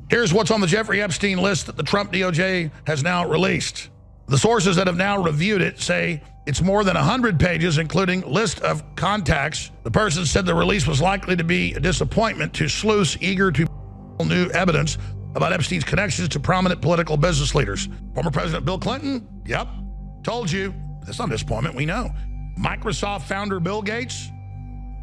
Here's what's on the Jeffrey Epstein list that the Trump DOJ has now released. The sources that have now reviewed it say it's more than 100 pages, including list of contacts. The person said the release was likely to be a disappointment to sleuths eager to new evidence about Epstein's connections to prominent political business leaders. Former President Bill Clinton, yep, told you. That's not a disappointment, we know. Microsoft founder Bill Gates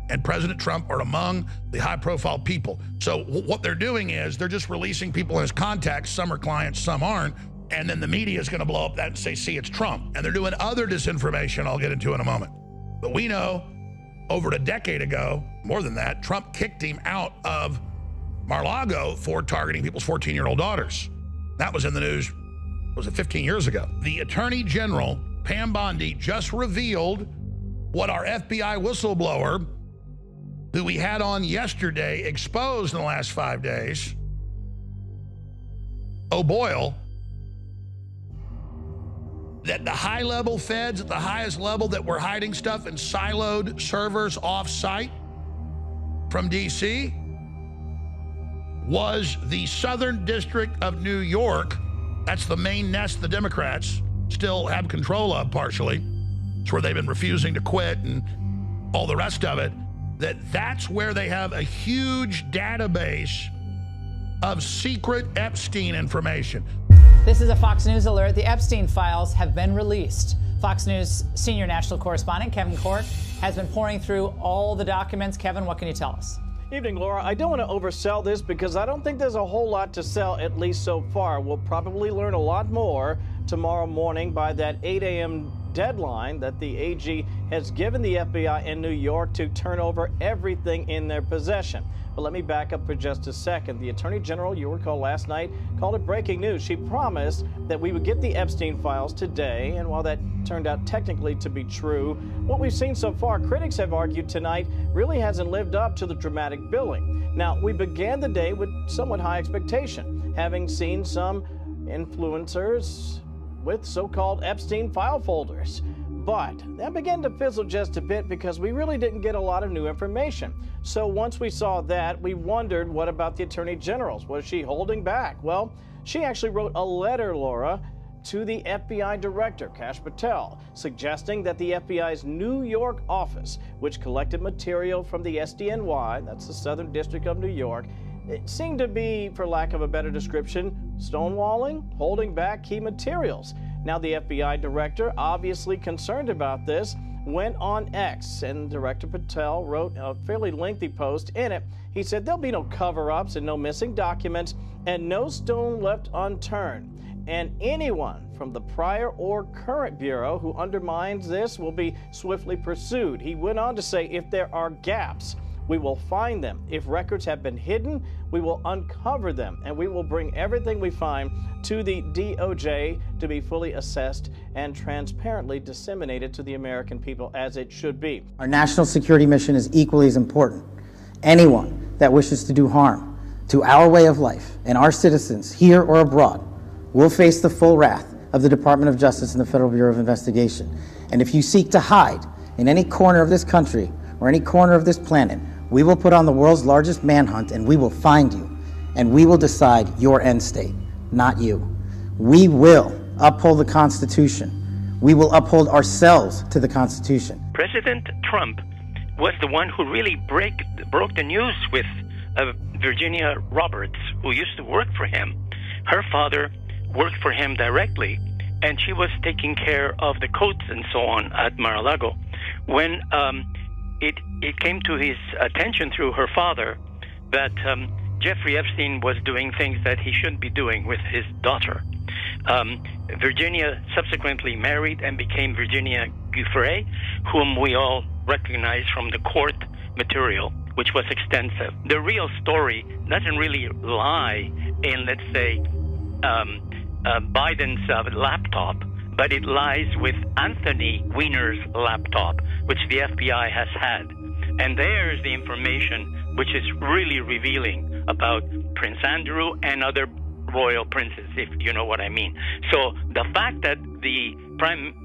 and President Trump are among the high-profile people. So what they're doing is they're just releasing people as contacts. Some are clients, some aren't. And then the media is going to blow up that and say, see, it's Trump. And they're doing other disinformation I'll get into in a moment. But we know over a decade ago, more than that, Trump kicked him out of Mar-a-Lago for targeting people's 14-year-old daughters. That was in the news, was it 15 years ago? The Attorney General, Pam Bondi, just revealed what our FBI whistleblower, who we had on yesterday, exposed in the last 5 days, O'Boyle, that the high-level feds at the highest level that were hiding stuff in siloed servers off-site from D.C. was the Southern District of New York. That's the main nest the Democrats still have control of partially. It's where they've been refusing to quit and all the rest of it. That's where they have a huge database of secret Epstein information. This is a Fox News alert. The Epstein files have been released. Fox News senior national correspondent Kevin Court has been pouring through all the documents. Kevin, what can you tell us? Evening, Laura. I don't want to oversell this because I don't think there's a whole lot to sell, at least so far. We'll probably learn a lot more tomorrow morning by that 8 a.m. deadline that the AG has given the FBI in New York to turn over everything in their possession. But let me back up for just a second. The Attorney General, you recall last night, called it breaking news. She promised that we would get the Epstein files today, and while that turned out technically to be true, what we've seen so far, critics have argued tonight, really hasn't lived up to the dramatic billing. Now, we began the day with somewhat high expectation, having seen some influencers with so-called Epstein file folders. But that began to fizzle just a bit because we really didn't get a lot of new information. So once we saw that, we wondered, what about the Attorney General's? Was she holding back? Well, she actually wrote a letter, Laura, to the FBI Director, Kash Patel, suggesting that the FBI's New York office, which collected material from the SDNY, that's the Southern District of New York, it seemed to be, for lack of a better description, stonewalling, holding back key materials. Now, the FBI director, obviously concerned about this, went on X, and Director Patel wrote a fairly lengthy post in it. He said there'll be no cover-ups and no missing documents and no stone left unturned. And anyone from the prior or current Bureau who undermines this will be swiftly pursued. He went on to say if there are gaps, we will find them. If records have been hidden, we will uncover them, and we will bring everything we find to the DOJ to be fully assessed and transparently disseminated to the American people as it should be. Our national security mission is equally as important. Anyone that wishes to do harm to our way of life and our citizens here or abroad will face the full wrath of the Department of Justice and the Federal Bureau of Investigation. And if you seek to hide in any corner of this country or any corner of this planet, we will put on the world's largest manhunt, and we will find you, and we will decide your end state, not you. We will uphold the Constitution. We will uphold ourselves to the Constitution. President Trump was the one who really broke the news with Virginia Roberts, who used to work for him. Her father worked for him directly, and she was taking care of the coats and so on at Mar-a-Lago. When it came to his attention through her father that Jeffrey Epstein was doing things that he shouldn't be doing with his daughter. Virginia subsequently married and became Virginia Giuffre, whom we all recognize from the court material, which was extensive. The real story doesn't really lie in, let's say, Biden's laptop, but it lies with Anthony Weiner's laptop, which the FBI has had. And there's the information which is really revealing about Prince Andrew and other royal princes, if you know what I mean. So the fact that the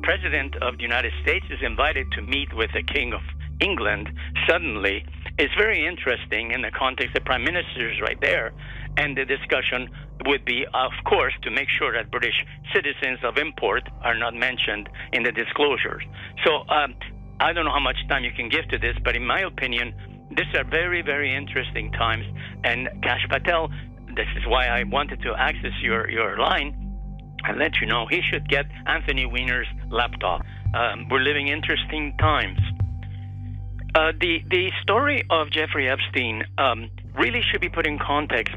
President of the United States is invited to meet with the King of England suddenly is very interesting in the context the Prime Minister is right there. And the discussion would be, of course, to make sure that British citizens of import are not mentioned in the disclosures. So I don't know how much time you can give to this, but in my opinion, these are very, very interesting times. And Kash Patel, this is why I wanted to access your line and let you know he should get Anthony Weiner's laptop. We're living interesting times. The story of Jeffrey Epstein really should be put in context.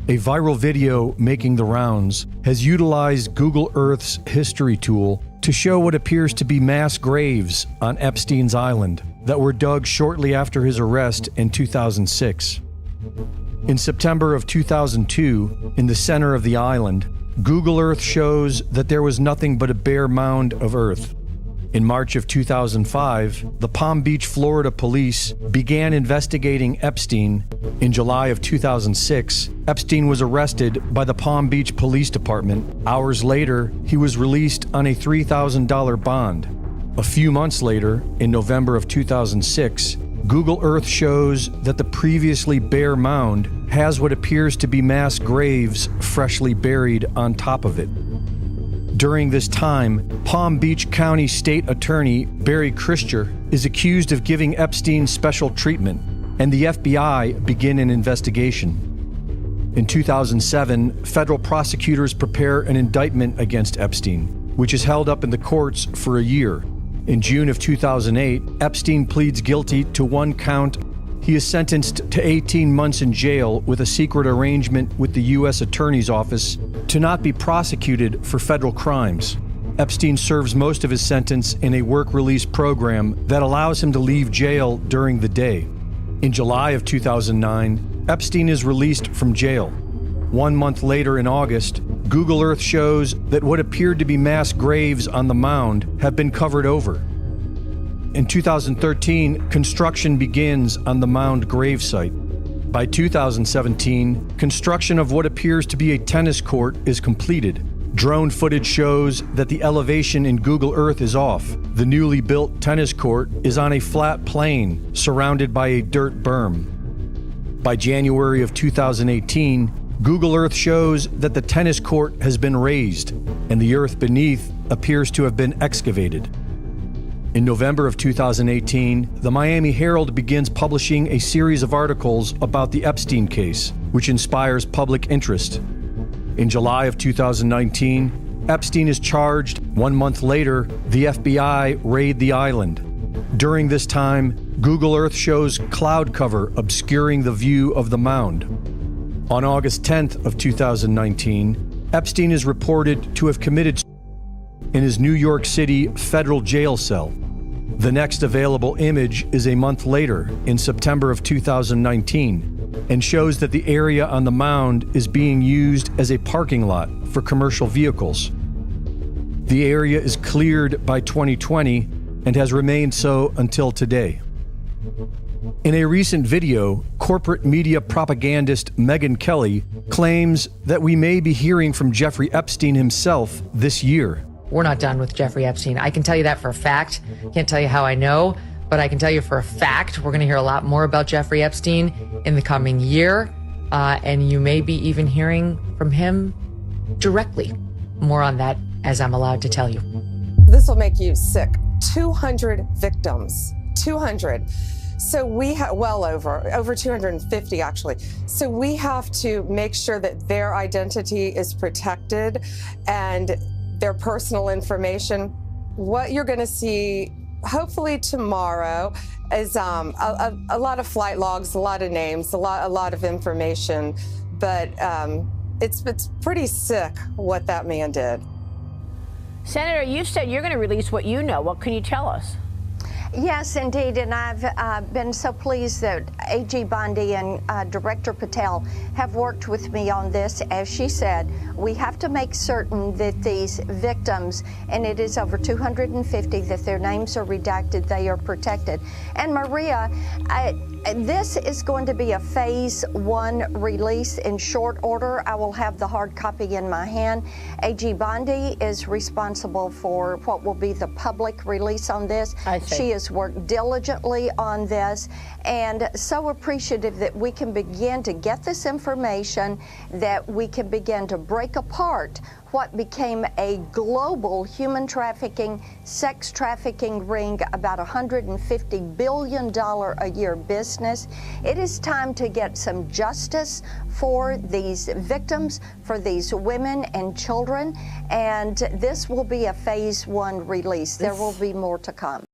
A viral video making the rounds has utilized Google Earth's history tool to show what appears to be mass graves on Epstein's island that were dug shortly after his arrest in 2006. In September of 2002, in the center of the island, Google Earth shows that there was nothing but a bare mound of earth. In March of 2005, the Palm Beach, Florida police began investigating Epstein. In July of 2006, Epstein was arrested by the Palm Beach Police Department. Hours later, he was released on a $3,000 bond. A few months later, in November of 2006, Google Earth shows that the previously bare mound has what appears to be mass graves freshly buried on top of it. During this time, Palm Beach County State Attorney Barry Christier is accused of giving Epstein special treatment, and the FBI begin an investigation. In 2007, federal prosecutors prepare an indictment against Epstein, which is held up in the courts for a year. In June of 2008, Epstein pleads guilty to one count. He is sentenced to 18 months in jail with a secret arrangement with the U.S. Attorney's Office to not be prosecuted for federal crimes. Epstein serves most of his sentence in a work release program that allows him to leave jail during the day. In July of 2009, Epstein is released from jail. 1 month later in August, Google Earth shows that what appeared to be mass graves on the mound have been covered over. In 2013, construction begins on the mound gravesite. By 2017, construction of what appears to be a tennis court is completed. Drone footage shows that the elevation in Google Earth is off. The newly built tennis court is on a flat plain surrounded by a dirt berm. By January of 2018, Google Earth shows that the tennis court has been raised and the earth beneath appears to have been excavated. In November of 2018, the Miami Herald begins publishing a series of articles about the Epstein case, which inspires public interest. In July of 2019, Epstein is charged. 1 month later, the FBI raid the island. During this time, Google Earth shows cloud cover obscuring the view of the mound. On August 10th of 2019, Epstein is reported to have committed in his New York City federal jail cell. The next available image is a month later, in September of 2019, and shows that the area on the mound is being used as a parking lot for commercial vehicles. The area is cleared by 2020 and has remained so until today. In a recent video, corporate media propagandist Megyn Kelly claims that we may be hearing from Jeffrey Epstein himself this year. We're not done with Jeffrey Epstein. I can tell you that for a fact. Can't tell you how I know, but I can tell you for a fact we're going to hear a lot more about Jeffrey Epstein in the coming year, and you may be even hearing from him directly. More on that as I'm allowed to tell you. This will make you sick. 200 victims. 200. So we have, well over 250 actually. So we have to make sure that their identity is protected and their personal information. What you're going to see hopefully tomorrow is a lot of flight logs, a lot of names, a lot of information, but it's pretty sick what that man did. Senator, you said you're going to release what you know. What can you tell us? Yes, indeed, and I've been so pleased that AG Bondi and Director Patel have worked with me on this. As she said, we have to make certain that these victims, and it is over 250, that their names are redacted, they are protected. And Maria, This is going to be a phase 1 release in short order. I will have the hard copy in my hand. AG Bondi is responsible for what will be the public release on this. I see. She has worked diligently on this, and so appreciative that we can begin to get this information, that we can begin to break apart what became a global human trafficking, sex trafficking ring, about $150 billion a year business. It is time to get some justice for these victims, for these women and children, and this will be a phase 1 release. There will be more to come.